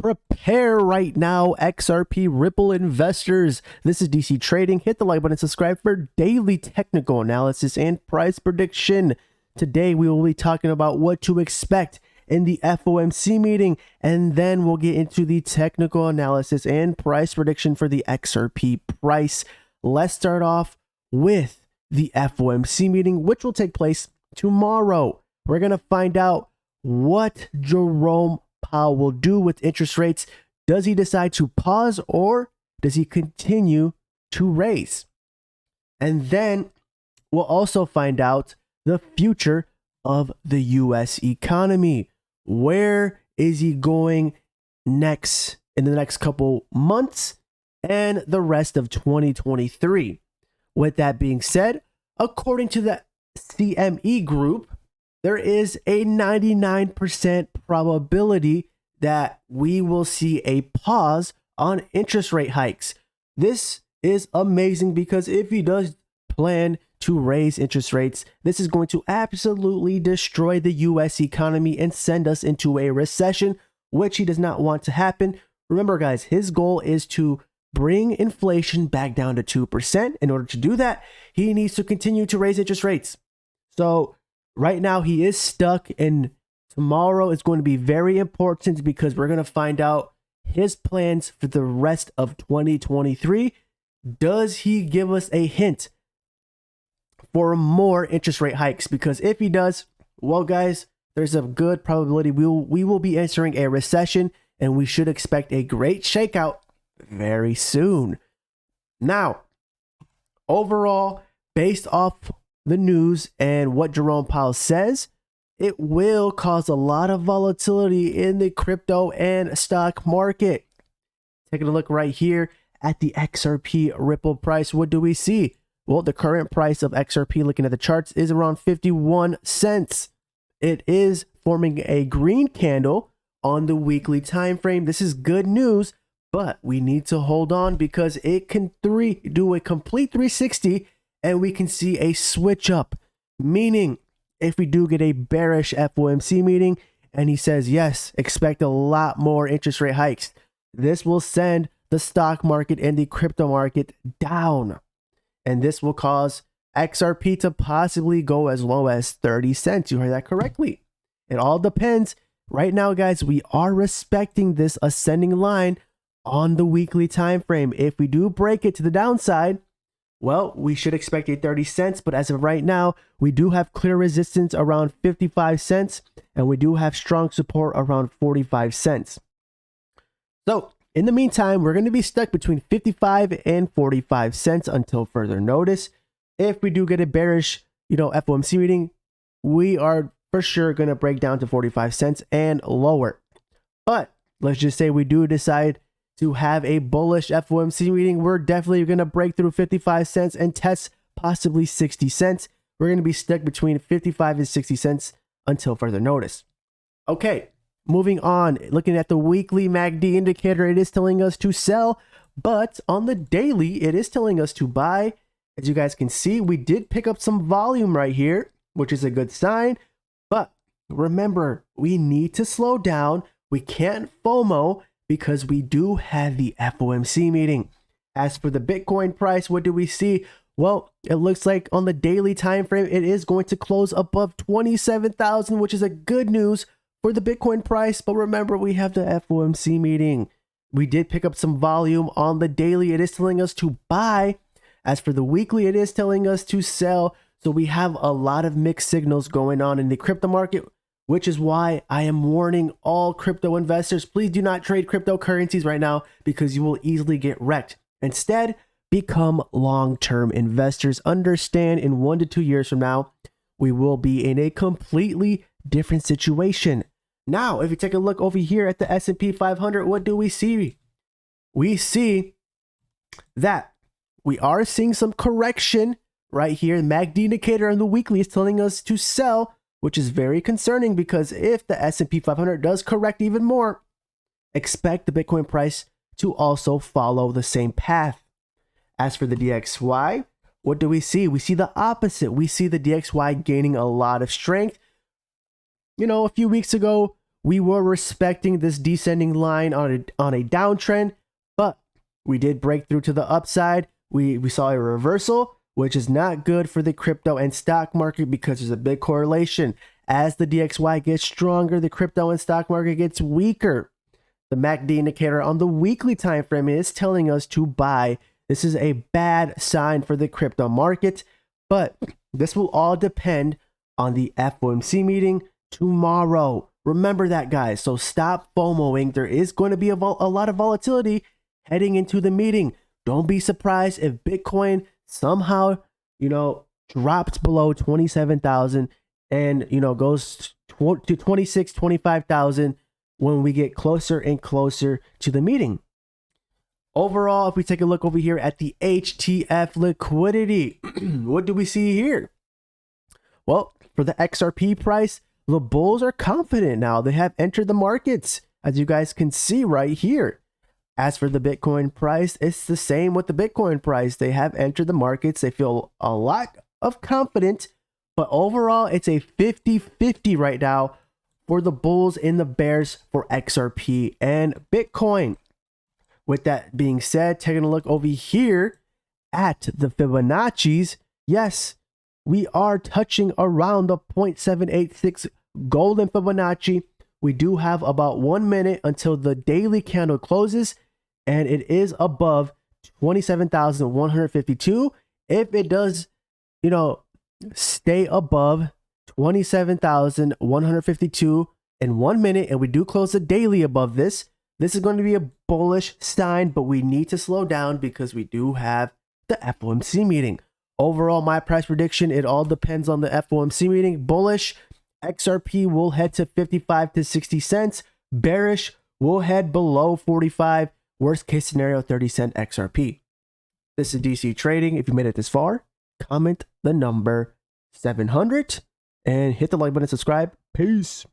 Prepare right now, XRP Ripple investors. This is DC Trading. Hit the like button and subscribe for daily technical analysis and price prediction. Today, we will be talking about what to expect in the FOMC meeting, and then we'll get into the technical analysis and price prediction for the XRP price. Let's start off with the FOMC meeting, which will take place tomorrow. We're going to find out what Jerome Powell will do with interest rates. Does he decide to pause or does he continue to raise? And then we'll also find out the future of the US economy. Where is he going next in the next couple months and the rest of 2023? With that being said, according to the CME group, there is a 99% probability that we will see a pause on interest rate hikes. This is amazing because if he does plan to raise interest rates, this is going to absolutely destroy the US economy and send us into a recession, which he does not want to happen. Remember, guys, his goal is to bring inflation back down to 2%. In order to do that, he needs to continue to raise interest rates. So right now he is stuck, and tomorrow is going to be very important because we're going to find out his plans for the rest of 2023. Does he give us a hint for more interest rate hikes? Because if he does, well, guys, there's a good probability we will be entering a recession, and we should expect a great shakeout very soon. Now, overall, based off the news and what Jerome Powell says, it will cause a lot of volatility in the crypto and stock market. Taking a look right here at the XRP Ripple price, what do we see? Well, the current price of XRP, looking at the charts, is around 51 cents. It is forming a green candle on the weekly time frame. This is good news, but we need to hold on because it can do a complete 360 and we can see a switch up. Meaning, if we do get a bearish FOMC meeting and he says, yes, expect a lot more interest rate hikes, this will send the stock market and the crypto market down. And this will cause XRP to possibly go as low as 30 cents. You heard that correctly. It all depends. Right now, guys, we are respecting this ascending line on the weekly time frame. If we do break it to the downside, well, we should expect a 30 cents. But as of right now, we do have clear resistance around 55 cents. And we do have strong support around 45 cents. So in the meantime, we're going to be stuck between 55 and 45 cents until further notice. If we do get a bearish, FOMC meeting, we are for sure going to break down to 45 cents and lower. But let's just say we do decide to have a bullish FOMC meeting, we're definitely going to break through 55 cents and test possibly 60 cents. We're going to be stuck between 55 and 60 cents until further notice. Okay, moving on. Looking at the weekly MACD indicator, it is telling us to sell, but on the daily, it is telling us to buy. As you guys can see, we did pick up some volume right here, which is a good sign. But remember, we need to slow down. We can't FOMO, because we do have the FOMC meeting. As for the Bitcoin price, what do we see? Well, it looks like on the daily time frame, it is going to close above 27,000, which is a good news for the Bitcoin price. But remember, we have the FOMC meeting. We did pick up some volume on the daily. It is telling us to buy. As for the weekly, it is telling us to sell. So we have a lot of mixed signals going on in the crypto market, which is why I am warning all crypto investors, please do not trade cryptocurrencies right now because you will easily get wrecked. Instead, become long-term investors. Understand in 1 to 2 years from now, we will be in a completely different situation. Now, if you take a look over here at the S&P 500, what do we see? We see that we are seeing some correction right here. The MACD indicator on the weekly is telling us to sell, which is very concerning because if the S&P 500 does correct even more, expect the Bitcoin price to also follow the same path. As for the DXY, what do we see? We see the opposite. We see the DXY gaining a lot of strength. A few weeks ago, we were respecting this descending line on a downtrend, but we did break through to the upside. We saw a reversal, which is not good for the crypto and stock market because there's a big correlation. As the DXY gets stronger, the crypto and stock market gets weaker. The MACD indicator on the weekly time frame is telling us to buy. This is a bad sign for the crypto market, but this will all depend on the FOMC meeting tomorrow. Remember that, guys. So stop FOMOing. There is going to be a lot of volatility heading into the meeting. Don't be surprised if Bitcoin somehow, drops below 27,000 and, goes to 26, 25,000 when we get closer and closer to the meeting. Overall, if we take a look over here at the HTF liquidity, what do we see here? Well, for the XRP price, the bulls are confident now. They have entered the markets, as you guys can see right here. As for the Bitcoin price, it's the same with the Bitcoin price. They have entered the markets. They feel a lot of confidence, but overall, it's a 50-50 right now for the bulls and the bears for XRP and Bitcoin. With that being said, taking a look over here at the Fibonacci's, yes, we are touching around the 0.786 golden Fibonacci. We do have about 1 minute until the daily candle closes, and it is above 27,152. If it does, stay above 27,152 in 1 minute, and we do close the daily above this, this is going to be a bullish sign, but we need to slow down because we do have the FOMC meeting. Overall, my price prediction, it all depends on the FOMC meeting. Bullish, XRP will head to 55 to 60 cents. Bearish, will head below 45. Worst case scenario, 30 cent XRP. This is DC Trading. If you made it this far, comment the number 700 and hit the like button and subscribe. Peace.